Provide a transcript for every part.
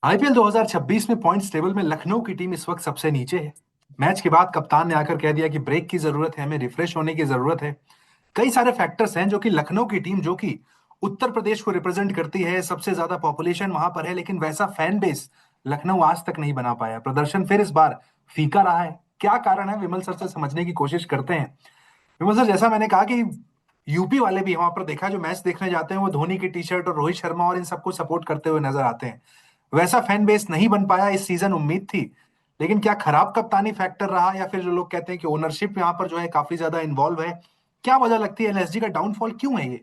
IPL 2026 में points table में लखनऊ की टीम इस वक्त सबसे नीचे है। मैच के बाद कप्तान ने आकर कह दिया कि ब्रेक की जरूरत है, हमें रिफ्रेश होने की जरूरत है। कई सारे फैक्टर्स हैं जो कि लखनऊ की टीम, जो कि उत्तर प्रदेश को रिप्रेजेंट करती है, सबसे ज्यादा पॉपुलेशन वहां पर है, लेकिन वैसा फैन बेस लखनऊ आज तक नहीं बना पाया। प्रदर्शन फिर इस बार फीका रहा है। क्या कारण है, विमल सर से समझने की कोशिश करते हैं। विमल सर, जैसा मैंने कहा कि यूपी वाले भी वहां पर देखा, जो मैच देखने जाते हैं वो धोनी की टी शर्ट और रोहित शर्मा और इन सबको सपोर्ट करते हुए नजर आते हैं। वैसा फैन बेस नहीं बन पाया इस सीजन, उम्मीद थी। लेकिन क्या खराब कप्तानी फैक्टर रहा, या फिर जो लोग कहते हैं कि ओनरशिप यहाँ पर जो है काफी ज्यादा इन्वॉल्व है। क्या वजह लगती है, एलएसजी का डाउनफॉल क्यों है ये?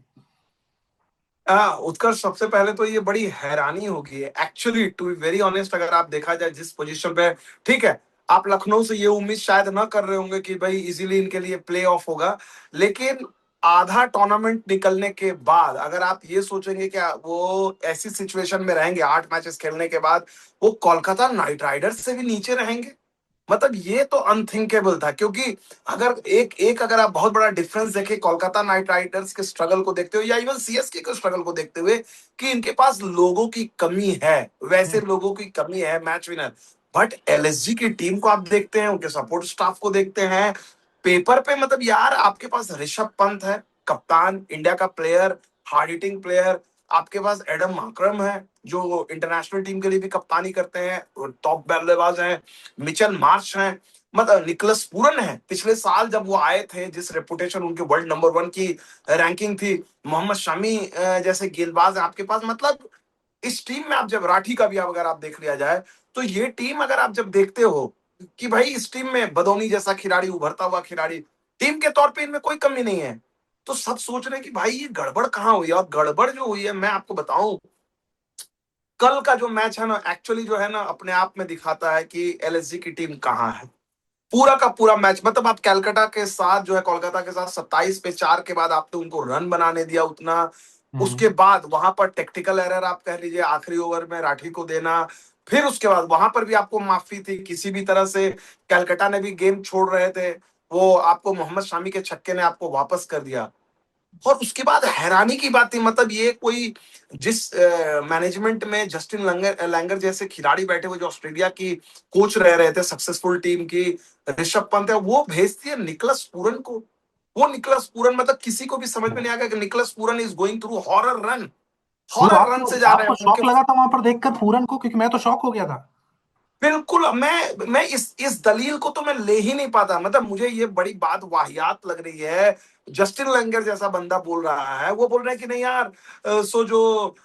उत्कर्ष, सबसे पहले तो ये बड़ी हैरानी होगी actually, to be very honest. अगर आप देखा जाए जिस पोजीशन पे, ठीक है, आप लखनऊ से ये उम्मीद शायद ना कर रहे होंगे कि भाई इजीली इनके लिए प्ले ऑफ होगा। लेकिन आधा टूर्नामेंट निकलने के बाद अगर आप ये सोचेंगे कि वो ऐसी सिचुएशन में रहेंगे 8 मैचेस खेलने के बाद, वो कोलकाता नाइट राइडर्स से भी नीचे रहेंगे। मतलब ये तो अनथिंकेबल था, क्योंकि अगर एक एक अगर आप बहुत बड़ा डिफरेंस देखें कोलकाता नाइट राइडर्स के स्ट्रगल को देखते हुए या इवन सीएसके के स्ट्रगल को देखते हुए, कि इनके पास लोगों की कमी है, वैसे लोगों की कमी है मैच विनर। बट एलएसजी की टीम को आप देखते हैं, उनके सपोर्ट स्टाफ को देखते हैं, पेपर पे मतलब यार आपके पास ऋषभ पंत है, कप्तान, इंडिया का प्लेयर, हार्ड हिटिंग प्लेयर। आपके पास एडम मार्करम है जो इंटरनेशनल टीम के लिए भी कप्तानी करते हैं, टॉप बल्लेबाज हैं। मिचेल मार्श हैं, मतलब निकलस पूरन है, पिछले साल जब वो आए थे, जिस रेपुटेशन उनके वर्ल्ड नंबर 1 की रैंकिंग थी। मोहम्मद शमी जैसे गेंदबाज है आपके पास। मतलब इस टीम में आप जब राठी का भी अगर आप देख लिया जाए, तो ये टीम अगर आप जब देखते हो कि भाई इस टीम में बदौनी जैसा खिलाड़ी, उभरता हुआ खिलाड़ी, टीम के तौर पे इनमें कोई कमी नहीं है। तो सब सोच रहे हैं कि भाई ये गड़बड़ कहाँ हुई है, और गड़बड़ जो हुई है मैं आपको बताऊं, कल का जो मैच है ना, एक्चुअली जो है ना, अपने आप में दिखाता है कि एलएसजी की टीम कहाँ है। पूरा का पूरा मैच, मतलब आप कलकत्ता के साथ जो है, कोलकाता के साथ 27 पे 4 के बाद आपने उनको रन बनाने दिया उतना। हम्म। उसके बाद वहां पर टेक्टिकल एरर आप कह लीजिए, आखिरी ओवर में राठी को देना। फिर उसके बाद वहां पर भी आपको माफी थी किसी भी तरह से, कलकत्ता ने भी गेम छोड़ रहे थे, वो आपको मोहम्मद शामी के छक्के ने आपको वापस कर दिया। और उसके बाद हैरानी की बात थी, मतलब ये कोई, जिस मैनेजमेंट में जस्टिन लैंगर लैंगर जैसे खिलाड़ी बैठे हुए, जो ऑस्ट्रेलिया की कोच रह रहे थे सक्सेसफुल टीम की, ऋषभ पंत है, वो भेजती है निकलस पूरन को। वो निकलस पूरन, मतलब किसी को भी समझ में नहीं आ गया कि Nicholas Pooran is going through horror run, मतलब हॉरर रन आपको से जा रहे आपको हैं उनके। शौक लगा था वहां पर देखकर पूरन को? क्योंकि मैं तो शौक हो गया था। बिल्कुल, मैं इस दलील को तो मैं ले ही नहीं पाता। मतलब मुझे ये बड़ी बात वाहियात लग रही है। जस्टिन लैंगर जैसा बंदा बोल रहा है, वो बोल रहे हैं कि नहीं यार, सो जो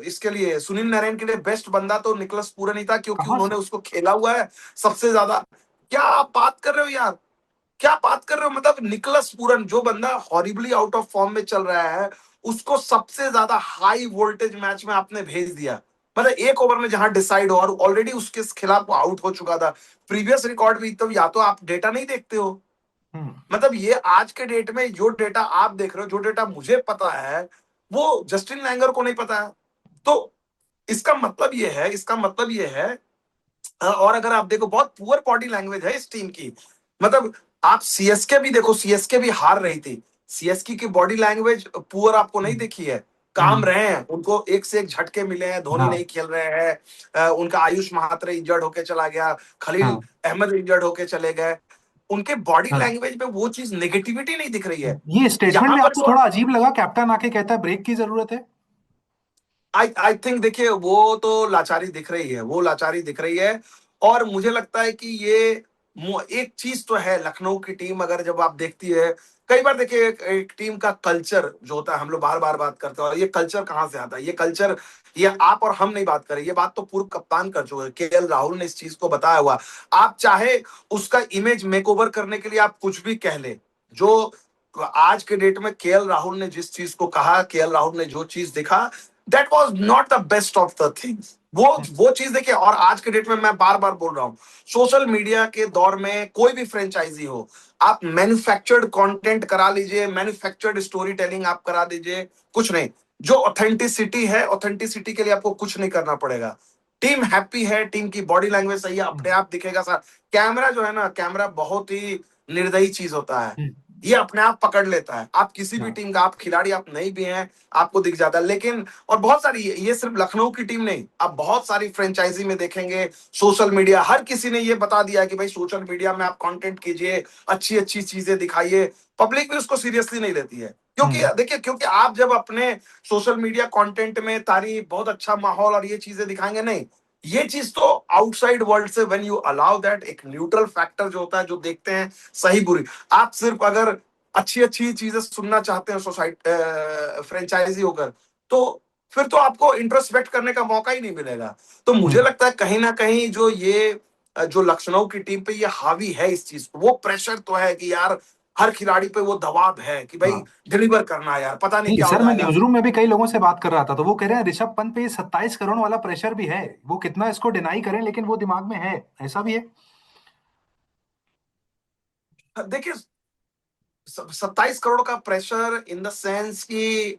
इसके लिए, सुनील नारायण के लिए बेस्ट बंदा तो निकलस पूरन ही था, क्योंकि कहाँ उन्होंने से? उसको खेला हुआ है सबसे ज्यादा। क्या आप बात कर रहे हो यार, क्या बात कर रहे हो? मतलब निकलस पूरन, जो बंदा हॉरिबली आउट ऑफ फॉर्म में चल रहा है, उसको सबसे ज्यादा हाई वोल्टेज मैच में आपने भेज दिया। मतलब एक ओवर में जहां डिसाइड हो, और ऑलरेडी उसके खिलाफ वो आउट हो चुका था। प्रीवियस रिकॉर्ड भी, तो या तो आप डेटा नहीं देखते हो। हम्म। मतलब ये आज के डेट में जो डेटा आप देख रहे हो, जो डेटा मुझे पता है, वो जस्टिन लैंगर को नहीं पता है। तो इसका मतलब ये है, और अगर आप देखो, बहुत पुअर बॉडी लैंग्वेज है इस टीम की। मतलब आप सीएसके भी देखो, सीएसके भी हार रही थी, सीएसके की बॉडी लैंग्वेज पुअर आपको नहीं हम्म। दिखी है। काम हम्म। रहे हैं, उनको एक से एक झटके मिले हैं, धोनी हाँ। नहीं खेल रहे हैं, उनका आयुष महात्रे इंजर्ड होके चला गया, खलील हाँ। अहमद इंजर्ड होके चले गए। उनके बॉडी हाँ। लैंग्वेज में वो चीज नेगेटिविटी नहीं दिख रही है। ये स्टेटमेंट यहां भी पर आपको थोड़ा अजीब लगा? कैप्टन आके कहता है ब्रेक की जरूरत है। आई आई थिंक, देखिए वो तो लाचारी दिख रही है, वो लाचारी दिख रही है। और मुझे लगता है कि ये एक चीज तो है, लखनऊ की टीम अगर जब आप देखती है, कई बार देखिए एक टीम का कल्चर जो होता है, हम लोग बार बार बात करते हैं, और ये कल्चर कहाँ से आता है, ये कल्चर, ये आप और हम नहीं बात करें, ये बात तो पूर्व कप्तान कर चुके हैं, केएल राहुल ने इस चीज को बताया हुआ। आप चाहे उसका इमेज मेकओवर करने के लिए आप कुछ भी कह ले, जो आज के डेट में केएल राहुल ने जिस चीज को कहा, केएल राहुल ने जो चीज दिखा, that was not the best of the things. वो चीज देखिए, और आज के डेट में मैं बार बार बोल रहा हूं, सोशल मीडिया के दौर में कोई भी फ्रेंचाइजी हो, आप मैन्युफैक्चर्ड कंटेंट करा लीजिए, मैन्युफैक्चर्ड स्टोरी टेलिंग आप करा दीजिए, कुछ नहीं। जो ऑथेंटिसिटी है, ऑथेंटिसिटी के लिए आपको कुछ नहीं करना पड़ेगा। टीम हैप्पी है, टीम की बॉडी लैंग्वेज सही है, अपने आप दिखेगा सर। कैमरा जो है ना, कैमरा बहुत ही निर्दयी चीज होता है। ये अपने आप पकड़ लेता है। आप किसी भी हाँ। टीम का आप खिलाड़ी आप नहीं भी हैं, आपको दिख जाता है। लेकिन और बहुत सारी, ये सिर्फ लखनऊ की टीम नहीं, आप बहुत सारी फ्रेंचाइजी में देखेंगे, सोशल मीडिया हर किसी ने ये बता दिया है कि भाई सोशल मीडिया में आप कंटेंट कीजिए, अच्छी अच्छी चीजें दिखाइए। पब्लिक भी उसको सीरियसली नहीं लेती है, क्योंकि हम्म। देखिए, क्योंकि आप जब अपने सोशल मीडिया कंटेंट में तारीफ, बहुत अच्छा माहौल और ये चीजें दिखाएंगे, नहीं, ये चीज तो आउटसाइड वर्ल्ड से व्हेन यू अलाउ दैट, एक न्यूट्रल फैक्टर जो होता है, जो देखते हैं सही बुरी, आप सिर्फ अगर अच्छी अच्छी चीजें सुनना चाहते हैं सोसाइटी फ्रेंचाइजी होकर, तो फिर तो आपको इंट्रोस्पेक्ट करने का मौका ही नहीं मिलेगा। तो मुझे हम्म। लगता है कहीं ना कहीं जो ये जो लखनऊ की टीम पे ये हावी है इस चीज, वो प्रेशर तो है कि यार हर खिलाड़ी पे वो दबाव है कि भाई हाँ। डिलीवर करना है यार, पता नहीं नहीं क्या हो सर, मैं जाएगा। न्यूज रूम में भी कई लोगों से बात कर रहा था, तो वो कह रहे हैं ऋषभ पंत पे ये 27 करोड़ वाला प्रेशर भी है। वो कितना इसको डिनाई करें, लेकिन वो दिमाग में है, ऐसा भी है। देखिए, 27 करोड़ का प्रेशर इन द सेंस कि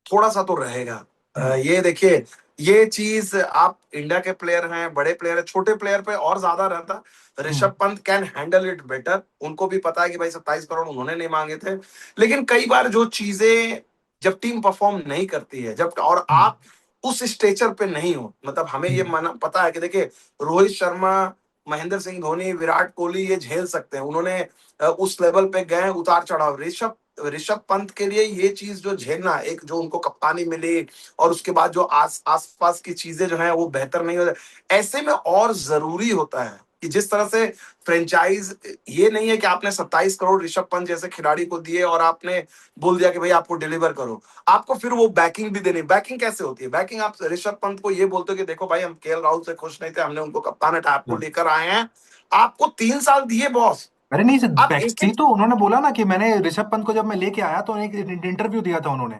थोड़ा सा तो रहेगा। हम्म। ये देखिए, ये चीज आप इंडिया के प्लेयर हैं, बड़े प्लेयर हैं, छोटे प्लेयर पे और ज्यादा रहता। Hmm. Rishabh Pant can handle it better, उनको भी पता है कि भाई 27 करोड़ उन्होंने नहीं मांगे थे। लेकिन कई बार जो चीजें, जब टीम परफॉर्म नहीं करती है, जब और हम्म। आप उस स्टेचर पे नहीं हो, मतलब हमें ये हम्म। माना पता है कि देखिए, रोहित शर्मा, महेंद्र सिंह धोनी, विराट कोहली ये झेल सकते हैं, उन्होंने उस लेवल पे गए, उतार चढ़ाव। ऋषभ ऋषभ पंत के लिए ये चीज जो झेलना, एक जो उनको कप्तानी मिली और उसके बाद जो आसपास की चीजें जो है वो बेहतर नहीं हो जाए, ऐसे में और जरूरी होता है कि जिस तरह से फ्रेंचाइज, ये नहीं है कि आपने 27 करोड़ ऋषभ पंत जैसे खिलाड़ी को दिए और आपने बोल दिया कि भाई आपको डिलीवर करो। आपको फिर वो बैकिंग भी देनी। बैकिंग कैसे होती है? बैकिंग आप ऋषभ पंत को ये बोलते हो कि देखो भाई, हम केएल राहुल से खुश नहीं थे, हमने उनको कप्तान हटा आपको हाँ। लेकर आए हैं, आपको 3 साल दिए बॉस। अरे नहीं सर, आप एक बैक्स्टी एक तो उन्होंने बोला ना कि मैंने ऋषभ पंत को जब मैं लेके आया तो एक इंटरव्यू दिया था उन्होंने।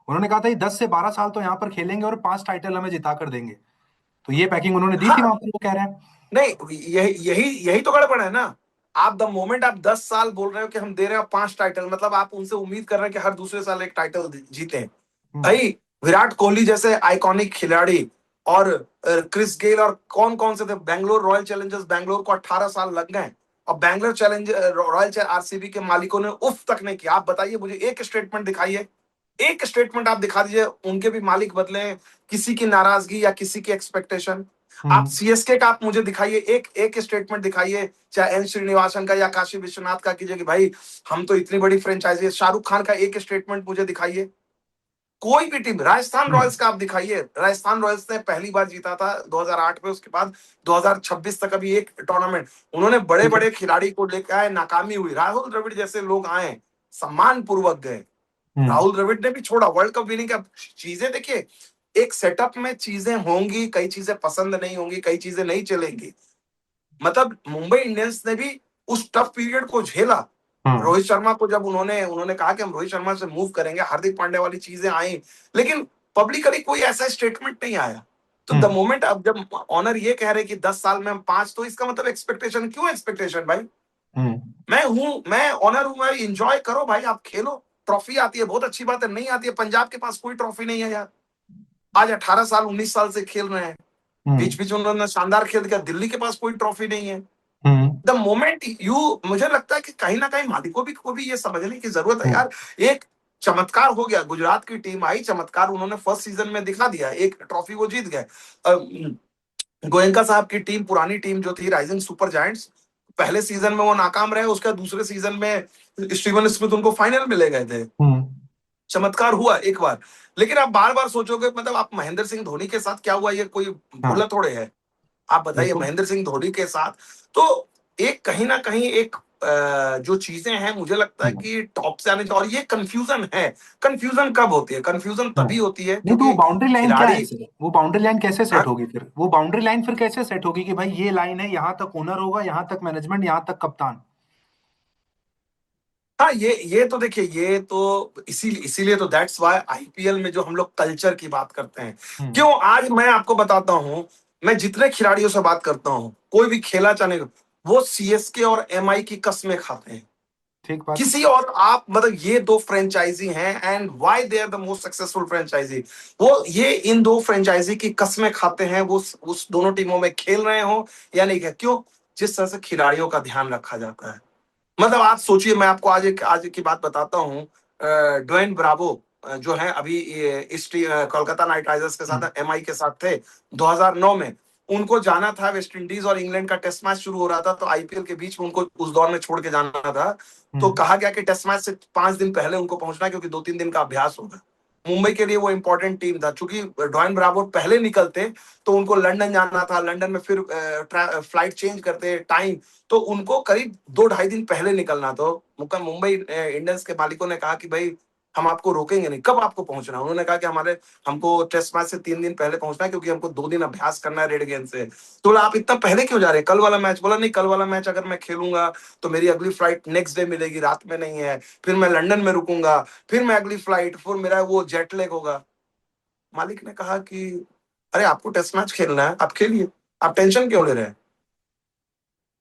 उन्होंने कहा था ये 10 से 12 साल तो यहाँ पर खेलेंगे और 5 टाइटल हमें जिता कर देंगे। तो ये पैकिंग उन्होंने दी थी हाँ, वहां पर, वो कह रहे हैं। नहीं, यही यही यही तो गड़बड़ है ना। आप द मोमेंट आप 10 साल बोल रहे हो कि हम दे रहे हो 5 टाइटल, मतलब आप उनसे उम्मीद कर रहे हैं कि हर दूसरे साल एक टाइटल जीते। हम्म। भाई, विराट कोहली जैसे आइकॉनिक खिलाड़ी और क्रिस गेल और कौन कौन से थे, बैंगलोर रॉयल चैलेंजर्स बैंगलोर को 18 साल लग गए, और बैंगलोर चैलेंज रॉयल आरसीबी के मालिकों ने उफ तक नहीं किया। आप बताइए मुझे, एक स्टेटमेंट दिखाइए, एक स्टेटमेंट आप दिखा दीजिए, उनके भी मालिक बदले, किसी की नाराजगी या किसी की एक्सपेक्टेशन। आप हम्म। सीएसके का आप मुझे दिखाइए, एक एक स्टेटमेंट दिखाइए, चाहे एन श्रीनिवासन का या काशी विश्वनाथ का कीजिए कि भाई हम तो इतनी बड़ी फ्रेंचाइजी है। शाहरुख खान का एक स्टेटमेंट मुझे दिखाइए। कोई भी टीम, राजस्थान हम्म। रॉयल्स का आप दिखाइए, राजस्थान रॉयल्स ने पहली बार जीता था 2008 में, उसके बाद 2026 तक अभी एक टूर्नामेंट, उन्होंने बड़े ठीक है। बड़े खिलाड़ी को लेकर आए, नाकामी हुई, राहुल द्रविड़ जैसे लोग आए, सम्मान पूर्वक गए। हम्म। राहुल द्रविड़ ने भी छोड़ा वर्ल्ड कप विनिंग का। चीजें देखिए, एक सेटअप में चीजें होंगी, कई चीजें पसंद नहीं होंगी, कई चीजें नहीं चलेंगी। मतलब मुंबई इंडियंस ने भी उस टफ पीरियड को झेला। हम्म। रोहित शर्मा को जब उन्होंने उन्होंने कहा कि हम रोहित शर्मा से मूव करेंगे, हार्दिक पांड्या वाली चीजें आई, लेकिन पब्लिकली कोई ऐसा स्टेटमेंट नहीं आया। तो द हम्म। मोमेंट अब जब ऑनर ये कह रहे कि 10 साल में हम 5, तो इसका मतलब एक्सपेक्टेशन, क्यों एक्सपेक्टेशन भाई? हम्म। मैं ऑनर हूं, मैं इंजॉय करो भाई, आप खेलो। ट्रॉफी आती है बहुत अच्छी बात है, नहीं आती है, पंजाब के पास कोई ट्रॉफी नहीं है यार, आज 18 साल 19 साल से खेल रहे हैं, हम्म। बीच बीच में उन्होंने शानदार खेल किया, दिल्ली के पास कोई ट्रॉफी नहीं है। हम्म। द मोमेंट यू, मुझे लगता है कि कहीं ना कहीं मालिकों भी को भी ये समझने की जरूरत है हम्म। यार। एक चमत्कार हो गया, गुजरात की टीम आई, चमत्कार उन्होंने फर्स्ट सीजन में दिखा दिया, एक ट्रॉफी वो जीत गए। गोयनका साहब की टीम, पुरानी टीम जो थी राइजिंग सुपर जायंट्स, पहले सीजन में वो नाकाम रहे, उसका दूसरे सीजन में स्टीवन स्मिथ उनको फाइनल में ले गए थे। हम्म। चमत्कार हुआ एक बार। लेकिन आप बार बार सोचोगे, मतलब आप महेंद्र सिंह धोनी के साथ क्या हुआ, ये कोई हाँ। भूला थोड़े है। आप बताइए बिल्कुल। महेंद्र सिंह धोनी के साथ, तो एक कहीं ना कहीं एक जो चीजें हैं, मुझे लगता है हम्म। कि टॉप से आने, और ये कंफ्यूजन है। कंफ्यूजन कब होती है? कंफ्यूजन हम्म। तभी होती है नहीं तो वो क्योंकि बाउंड्री लाइन क्या है खिलाड़ी, सर? वो बाउंड्री लाइन कैसे सेट हाँ, होगी फिर? वो बाउंड्री लाइन फिर कैसे सेट होगी कि भाई ये लाइन है, यहाँ तक ओनर होगा, यहाँ तक मैनेजमेंट, यहाँ तक कप्तान। हाँ, ये तो देखिए, ये तो इसीलिए तो दैट्स व्हाई आईपीएल में जो हम लोग कल्चर की बात करते हैं, हम्म। क्यों आज मैं आपको बताता हूं, मैं जितने खिलाड़ियों से बात करता हूं, कोई भी खेला चाहे नहीं, वो सीएसके और एमआई की कसमें खाते हैं। ठीक बात है। किसी और, आप मतलब ये दो फ्रेंचाइजी हैं, and why they are the most successful franchisee, वो ये इन दो फ्रेंचाइजी की कसमें खाते हैं, वो उस दोनों टीमों में खेल रहे हो या नहीं, क्यों? जिस तरह से खिलाड़ियों का ध्यान रखा जाता है, मतलब आप सोचिए, मैं आपको आज की बात बताता हूँ। ड्वेन ब्रावो जो है अभी कोलकाता नाइट राइडर्स के हम्म। साथ, एमआई के साथ थे 2009 में। उनको जाना था वेस्ट इंडीज और इंग्लैंड का टेस्ट मैच शुरू हो रहा था, तो आईपीएल के बीच में उनको उस दौर में छोड़ के जाना था। तो हम्म। कहा गया कि टेस्ट मैच से 5 दिन पहले उनको पहुंचना है, क्योंकि 2-3 दिन का अभ्यास होगा। मुंबई के लिए वो इंपॉर्टेंट टीम था, चूंकि ड्वेन ब्रावो पहले निकलते तो उनको लंदन जाना था, लंदन में फिर फ्लाइट चेंज करते टाइम, तो उनको करीब 2-2.5 दिन पहले निकलना। तो मुंबई इंडियंस के मालिकों ने कहा कि भाई हम आपको रोकेंगे नहीं, कब आपको पहुंचना है? उन्होंने कहा कि हमारे हमको टेस्ट मैच से 3 दिन पहले पहुंचना है, क्योंकि हमको 2 दिन अभ्यास करना है रेड गेंद से। तो बोला आप इतना पहले क्यों जा रहे हैं, कल वाला मैच? बोला नहीं, कल वाला मैच अगर मैं खेलूंगा तो मेरी अगली फ्लाइट नेक्स्ट डे मिलेगी, रात में नहीं है, फिर मैं लंदन में रुकूंगा, फिर मैं अगली फ्लाइट, फिर मेरा वो जेट लैग होगा। मालिक ने कहा कि अरे आपको टेस्ट मैच खेलना है, आप खेलिए, आप टेंशन क्यों ले रहे हैं?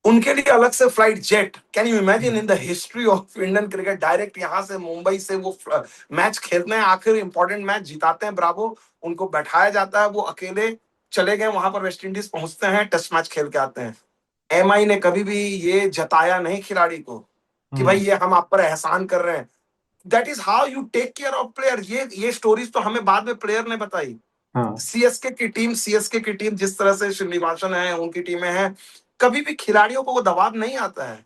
उनके लिए अलग से flight jet. Can you imagine in the history of Indian cricket, direct यहां से मुंबई से वो मैच खेलते हैं, आखिर इंपॉर्टेंट मैच जिताते हैं ब्रावो, उनको बैठाया जाता है, वो अकेले चले गए वहां पर, वेस्ट इंडीज पहुंचते हैं, टेस्ट मैच खेल के आते हैं। एमआई ने कभी भी ये जताया नहीं खिलाड़ी को कि भाई हम्म। ये हम आप पर एहसान कर रहे हैं। That is how you take care of player. ये स्टोरीज तो हमें बाद में प्लेयर ने बताई। हाँ। सीएसके की टीम जिस तरह से श्रीनिवासन है, उनकी टीमें हैं, कभी भी खिलाड़ियों को वो दबाव नहीं आता है।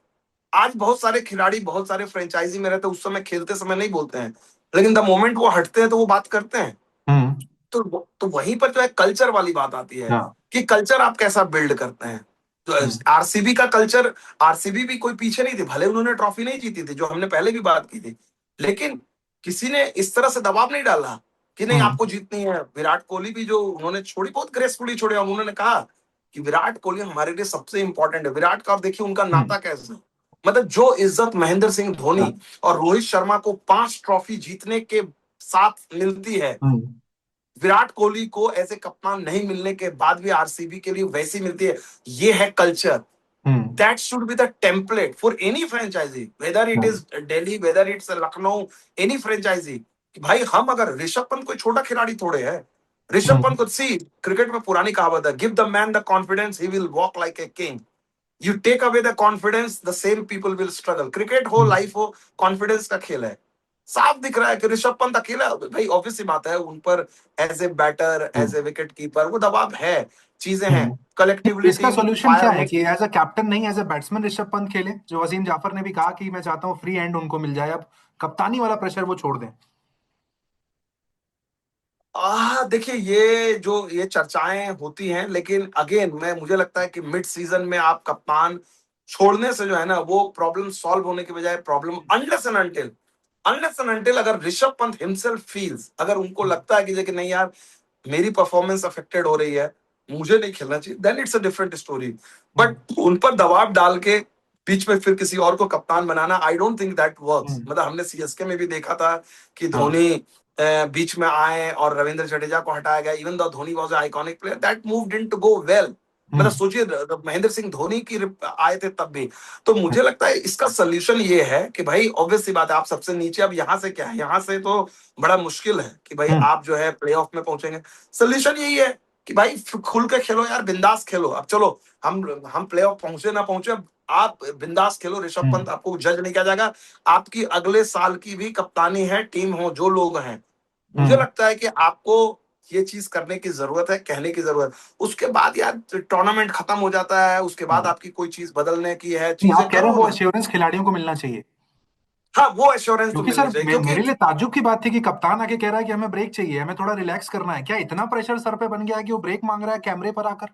आज बहुत सारे खिलाड़ी बहुत सारे फ्रेंचाइजी में रहते हैं, उस समय खेलते समय नहीं बोलते हैं, लेकिन द मोमेंट वो हटते हैं तो वो बात करते हैं। हम्म। तो वहीं पर जो है कल्चर वाली बात आती है, हाँ। कि कल्चर आप कैसा बिल्ड करते हैं। तो हम्म। आरसीबी का कल्चर, आरसीबी भी कोई पीछे नहीं थी, भले उन्होंने ट्रॉफी नहीं जीती थी, जो हमने पहले भी बात की थी, लेकिन किसी ने इस तरह से दबाव नहीं डाला कि नहीं हम्म। आपको जीतनी है। विराट कोहली भी जो उन्होंने छोड़ी, बहुत ग्रेसफुली छोड़ी, और उन्होंने कहा कि विराट कोहली हमारे लिए सबसे इंपॉर्टेंट है। विराट का आप देखिए उनका हम्म। नाता कैसा है। मतलब जो इज्जत महेंद्र सिंह धोनी हाँ। और रोहित शर्मा को 5 ट्रॉफी जीतने के साथ मिलती है, हम्म। विराट कोहली को एज ए कप्तान नहीं मिलने के बाद भी आरसीबी के लिए वैसी मिलती है। ये है culture. Hmm. That should be the template for any franchise, whether it हाँ। Is Delhi, whether it's Lucknow, any franchise. कि भाई हम अगर ऋषभ पंत कोई छोटा खिलाड़ी थोड़े है। ऋषभ हम्म। पंत को सी, क्रिकेट में पुरानी कहावत है, give the man the confidence he will walk like a king. You take away the confidence, the same people will struggle. Cricket हो, हम्म। लाइफ हो, कॉन्फिडेंस का खेल है। साफ दिख रहा है कि ऋषभ पंत अकेला, भाई ऑब्वियस सी बात है, उन पर as a batter, hmm. As a wicket keeper वो दबाव है, चीजें हैं। हम्म। कलेक्टिवली इसका टीम सॉल्यूशन फायर क्या है होनी। कि एज अ कैप्टन नहीं as a batsman Rishabh Pant खेले, जो वसीम जाफर ने भी कहा कि मैं चाहता हूँ फ्री हैंड उनको मिल जाए, अब कप्तानी वाला प्रेशर वो छोड़ दें। देखिए ये चर्चाएं होती हैं, लेकिन अगेन मैं मुझे लगता है कि मिड सीजन में आप कप्तान छोड़ने से जो है ना, वो प्रॉब्लम सॉल्व होने के बजाय प्रॉब्लम, अनलेस एंड अनटिल अगर ऋषभ पंत हिमसेल्फ फील्स, अगर उनको लगता है कि नहीं यार मेरी परफॉर्मेंस अफेक्टेड हो रही है, मुझे नहीं खेलना चाहिए, then it's a different story. Hmm. But उन पर दबाव डाल के बीच में फिर किसी और को कप्तान बनाना, I don't think that works. Hmm. मतलब हमने सीएसके में भी देखा था कि हाँ। धोनी बीच में आए और रविंद्र जडेजा को हटाया गया, even though Dhoni was iconic player, that move didn't go well. मतलब हम्म। सोचिए महेंद्र सिंह धोनी की आए थे तब भी। तो मुझे लगता है इसका सोल्यूशन ये है कि भाई ऑब्वियस सी बात है, आप सबसे नीचे, अब यहां से क्या है, यहां से तो बड़ा मुश्किल है कि भाई हम्म। आप जो है प्लेऑफ में पहुंचेंगे। सोल्यूशन यही है कि भाई खुल के खेलो यार, बिंदास खेलो। अब चलो हम प्लेऑफ पहुंचे ना पहुंचे, आप बिंदास खेलो, ऋषभ हम्म। पंत आपको जज नहीं किया जाएगा। आपकी अगले साल की भी कप्तानी है, टीम हो जो लोग हैं, मुझे हम्म। लगता है कि आपको ये चीज करने की जरूरत है, कहने की जरूरत। उसके बाद यार टूर्नामेंट खत्म हो जाता है, उसके बाद हाँ। आपकी कोई चीज बदलने की है, नहीं, चीजें आप कह रहे करो हैं वो ना। एश्योरेंस खिलाड़ियों को मिलना चाहिए। हाँ, वो एश्योरेंस तो क्योंकि सर मिलनी चाहिए, क्योंकि मेरे लिए ताज्जुब की बात थी कि कप्तान आके कह रहा है कि हमें ब्रेक चाहिए, हमें थोड़ा रिलैक्स करना है, क्या इतना प्रेशर सर पे बन गया है कि वो ब्रेक मांग रहा है कैमरे पर आकर?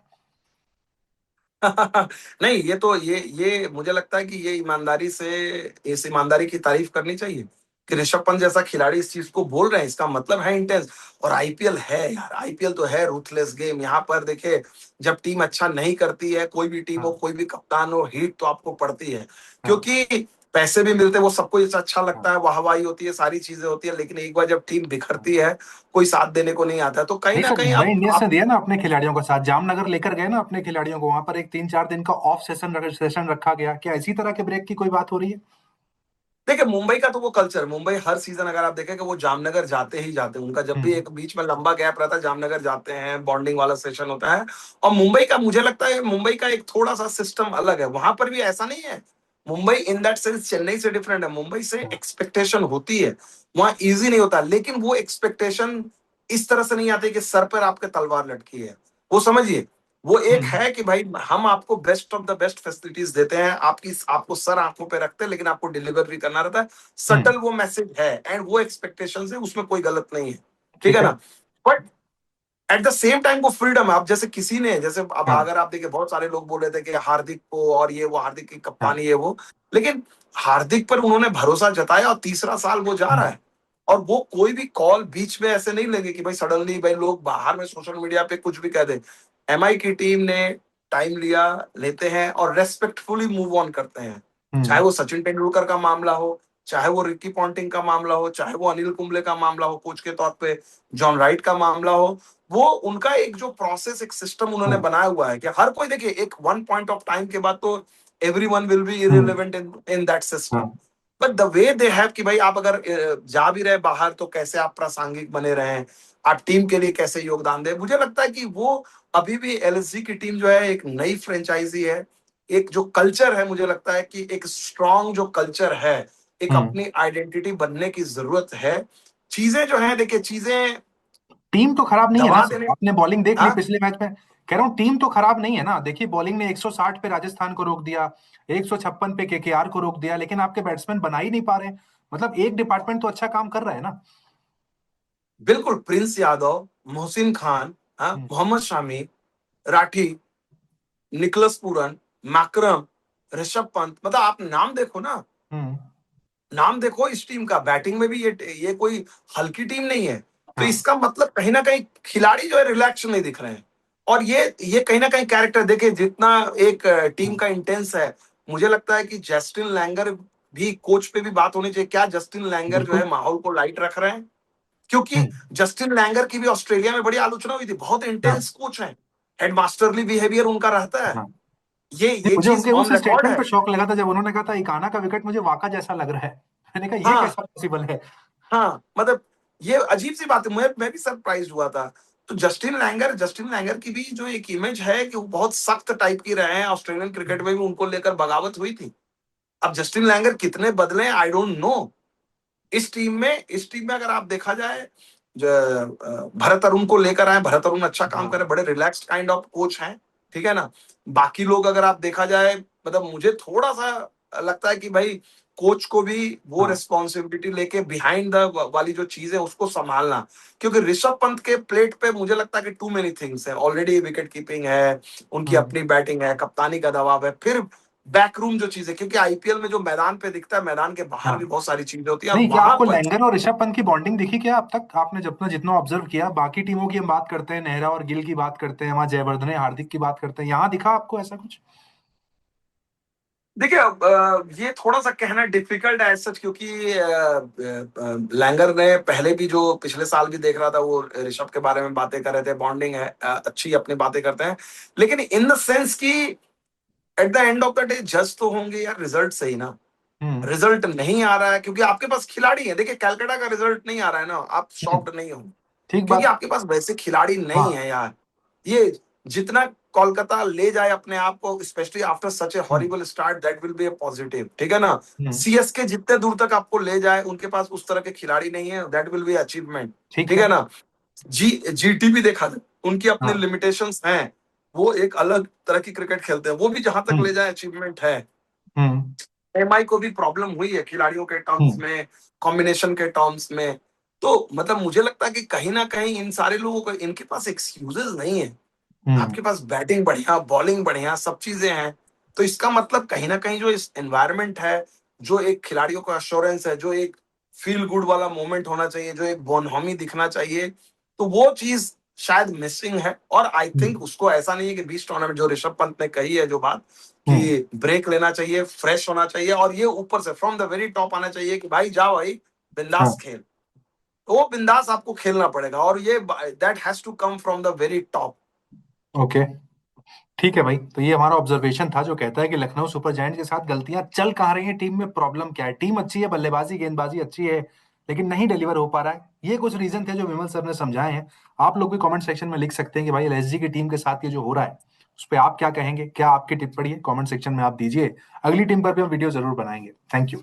नहीं, ये मुझे लगता है कि ये ईमानदारी से, इस ईमानदारी की तारीफ करनी चाहिए कि ऋषभ पंत जैसा खिलाड़ी इस चीज को बोल रहे हैं, इसका मतलब है इंटेंस। और आईपीएल है यार, आईपीएल तो है रूथलेस गेम। यहाँ पर देखिए, जब टीम अच्छा नहीं करती है, कोई भी टीम हो, हाँ। कोई भी कप्तान हो, हिट तो आपको पड़ती है, हाँ। क्योंकि पैसे भी मिलते हैं, वो सबको अच्छा हाँ। लगता है, वाहवाही होती है, सारी चीजें होती है, लेकिन एक बार जब टीम बिखरती है, कोई साथ देने को नहीं आता, तो कहीं नहीं ना सर, कहीं मुंबई इंडियंस आप। ने दिया ना अपने खिलाड़ियों को साथ, जामनगर लेकर गए ना अपने खिलाड़ियों को, वहां पर एक 3-4 दिन का ऑफ सेशन रखा गया, क्या इसी तरह के ब्रेक की कोई बात हो रही है? देखिए मुंबई का तो वो कल्चर, मुंबई हर सीजन अगर आप देखें कि वो जामनगर जाते ही जाते हैं, उनका जब भी हम्म। एक बीच में लंबा गैप रहता है, जामनगर जाते हैं, बॉन्डिंग वाला सेशन होता है। और मुंबई का मुझे लगता है, मुंबई का एक थोड़ा सा सिस्टम अलग है, वहां पर भी ऐसा नहीं है। Mumbai in that sense Chennai से डिफरेंट है। मुंबई से एक्सपेक्टेशन होती है, वहां इजी नहीं होता, लेकिन वो एक्सपेक्टेशन इस तरह से नहीं आती कि सर पर आपके तलवार लटकी है। वो समझिए, वो एक हम्म। है कि भाई हम आपको best of the best facilities देते हैं, आपको सर आंखों पे रखते हैं, लेकिन आपको डिलीवर भी करना रहता है। हम्म। सटल वो मैसेज है एंड वो एक्सपेक्टेशन है, उसमें कोई गलत नहीं है। ठीक ठीक है है। ना? But at the same time वो फ्रीडम है। अब जैसे किसी ने, जैसे अब हाँ। अगर आप देखिए, बहुत सारे लोग बोल रहे थे कि हार्दिक को और ये वो, हार्दिक की हाँ। कप्तानी है वो, लेकिन हार्दिक पर उन्होंने भरोसा जताया और तीसरा साल वो जा रहा हम्म। है। और वो कोई भी कॉल बीच में ऐसे नहीं लेंगे कि भाई सडनली भाई लोग बाहर में सोशल मीडिया पे कुछ भी कह दे। एमआई की टीम ने टाइम लिया, लेते हैं और रेस्पेक्टफुली मूव ऑन करते हैं। चाहे हम्म। वो सचिन तेंदुलकर का मामला हो, चाहे वो रिकी पॉन्टिंग का मामला हो, चाहे वो अनिल कुंबले का मामला हो कोच के तौर पे, जॉन राइट का मामला हो, वो उनका एक जो प्रोसेस, एक सिस्टम उन्होंने हम्म। बनाया हुआ है कि हर कोई, देखिए एक वन पॉइंट ऑफ टाइम के बाद तो everyone will be hmm. Irrelevant in in that system. हाँ। But the way they have कि भाई आप अगर जा भी रहे बाहर तो कैसे आप प्रासंगिक बने रहे, आप टीम के लिए कैसे योगदान दें। मुझे लगता है कि वो अभी भी एलएसजी की टीम जो है एक नई फ्रेंचाइजी है। एक जो कल्चर है, मुझे लगता है कि एक स्ट्रॉन्ग जो कल्चर है, एक हम्म। अपनी आइडेंटिटी बनने की जरूरत है। चीजें जो है, देखिए चीजें टीम तो खराब नहीं है ना दबा सर, देने। आपने बॉलिंग देख ली हाँ, पिछले मैच में। कह रहा हूँ टीम तो खराब नहीं है ना, देखिए बॉलिंग ने 160 पे राजस्थान को रोक दिया, 156 पे केकेआर को रोक दिया, लेकिन आपके बैट्समैन बना ही नहीं पा रहे। मतलब एक डिपार्टमेंट तो अच्छा काम कर रहा है ना। बिल्कुल। प्रिंस यादव, मोहसिन खान, हाँ, हम्म। Mohammad Shami, Rathi, Nicholas Pooran, Markram, Rishabh Pant, मतलब आप नाम देखो ना, हम्म। नाम देखो इस टीम का। बैटिंग में भी ये कोई हल्की टीम नहीं है। तो हाँ। इसका मतलब कहीं ना कहीं खिलाड़ी जो है रिलैक्स नहीं दिख रहे हैं। और ये कहीं ना कहीं कैरेक्टर देखिए, जितना एक टीम हम्म। का इंटेंस है, मुझे लगता है कि जस्टिन लैंगर भी, कोच पे भी बात होनी चाहिए, क्या जस्टिन लैंगर जो बिल्कुल। है माहौल को लाइट रख रहे हैं? क्योंकि हम्म। जस्टिन लैंगर की भी ऑस्ट्रेलिया में बड़ी आलोचना हुई थी, बहुत हाँ। इंटेंस कोच है, हेडमास्टरली बिहेवियर उनका रहता है। हाँ। नहीं, ये मुझे चीज उनके उस ऑन रिकॉर्ड स्टेटमेंट है। पे शौक लगा था जब उन्होंने कहा था इकाना का विकेट मुझे वाका जैसा लग रहा है। मैंने कहा ये हाँ, कैसा पॉसिबल है। हाँ, मतलब ये अजीब सी बात है, मैं भी सरप्राइज हुआ था। तो जस्टिन लैंगर की भी जो एक इमेज है कि वो बहुत सख्त टाइप की रहे हैं, ऑस्ट्रेलियन क्रिकेट में भी उनको लेकर बगावत हुई थी। अब जस्टिन लैंगर कितने बदले, आई डोंट नो। इस टीम में अगर आप देखा जाए, भरत अरुण को लेकर आए, भरत अरुण अच्छा काम करे, हाँ। बड़े रिलैक्स्ड काइंड ऑफ कोच हैं। ठीक है ना? बाकी लोग अगर आप देखा जाए, मतलब मुझे थोड़ा सा लगता है कि भाई कोच को भी वो हाँ। रिस्पॉन्सिबिलिटी लेके बिहाइंड द वाली जो चीज है उसको संभालना। क्योंकि ऋषभ पंत के प्लेट पे मुझे लगता है कि टू मेनी थिंग्स है। ऑलरेडी विकेट कीपिंग है, उनकी हम्म। अपनी बैटिंग है, कप्तानी का दबाव है, फिर बैकरूम जो चीज है, क्योंकि आईपीएल में जो मैदान पे दिखता है, मैदान के बाहर हाँ। भी बहुत सारी चीजें होती है और नहीं, क्या वहां आपको पर। लैंगर और ऋषभ पंत की बॉन्डिंग दिखी क्या अब तक? आपने जितना जितना ऑब्जर्व किया, बाकी टीमों की हम बात करते हैं, नेहरा और गिल की बात करते हैं, वहां जयवर्धने हार्दिक की बात करते हैं, यहाँ दिखा आपको ऐसा कुछ? देखिए, ये थोड़ा सा कहना डिफिकल्ट है सच, क्योंकि लैंगर ने पहले भी, जो पिछले साल भी देख रहा था, वो ऋषभ के बारे में बातें कर रहे थे, बॉन्डिंग है, अच्छी अपनी बातें करते हैं। लेकिन इन द सेंस कि at the end of the day जज तो होंगे यार रिजल्ट से ही ना। हम्म। रिजल्ट नहीं आ रहा है क्योंकि आपके पास खिलाड़ी है। देखिए कैलकाटा का रिजल्ट नहीं आ रहा है ना, आप हम्म। शॉक्ड नहीं हो, ठीक क्योंकि बात। आपके पास वैसे खिलाड़ी नहीं हाँ। है यार। ये जितना कोलकाता ले जाए अपने आप को, specially after such A hmm. Horrible start, that will be A positive. ठीक है ना? हम्म। सीएसके जितने दूर तक आपको ले जाए, उनके पास उस तरह के खिलाड़ी नहीं है, दैट विल बी अचीवमेंट। ठीक ठीक है। है ना? जीटी भी देखा जाए, उनकी अपनी हाँ। लिमिटेशंस हैं, वो एक अलग तरह की क्रिकेट खेलते हैं, वो भी जहां तक हम्म। ले जाए अचीवमेंट है। हम्म। एमआई को भी प्रॉब्लम हुई है खिलाड़ियों के टर्म्स हम्म। में, कॉम्बिनेशन के टर्म्स में। तो मतलब मुझे लगता है कि कहीं ना कहीं इन सारे लोगों को, इनके पास एक्सक्यूजेस नहीं है। हम्म। आपके पास बैटिंग बढ़िया, बॉलिंग बढ़िया, सब चीजें हैं। तो इसका मतलब कहीं ना कहीं जो इस एनवायरनमेंट है, जो एक खिलाड़ियों को एश्योरेंस है, जो एक फील गुड वाला मोमेंट होना चाहिए, जो एक बोनहोमी दिखना चाहिए, तो वो चीज शायद मिसिंग है। और आई थिंक हम्म। उसको ऐसा नहीं है कि 20 टूर्नामेंट, जो ऋषभ पंत ने कही है जो बात, हम्म। कि ब्रेक लेना चाहिए, फ्रेश होना चाहिए, और ये ऊपर से फ्रॉम द वेरी टॉप आना चाहिए कि भाई जाओ भाई, हाँ। बिंदास खेल। तो वो बिंदास आपको खेलना पड़ेगा, और ये that has to come from the very top. Okay. ठीक है भाई, तो ये हमारा ऑब्जर्वेशन था जो कहता है कि लखनऊ सुपर जायंट्स के साथ गलतियां चल कहाँ रही हैं, टीम में प्रॉब्लम क्या है। टीम अच्छी है, बल्लेबाजी गेंदबाजी अच्छी है, लेकिन नहीं डिलीवर हो पा रहा है। ये कुछ रीजन थे जो विमल सर ने समझाए हैं। आप लोग भी कमेंट सेक्शन में लिख सकते हैं कि भाई एलएसजी की टीम के साथ ये जो हो रहा है, उस पर आप क्या कहेंगे, क्या आपकी टिप्पणी है, कमेंट सेक्शन में आप दीजिए। अगली टीम पर भी हम वीडियो जरूर बनाएंगे। Thank you.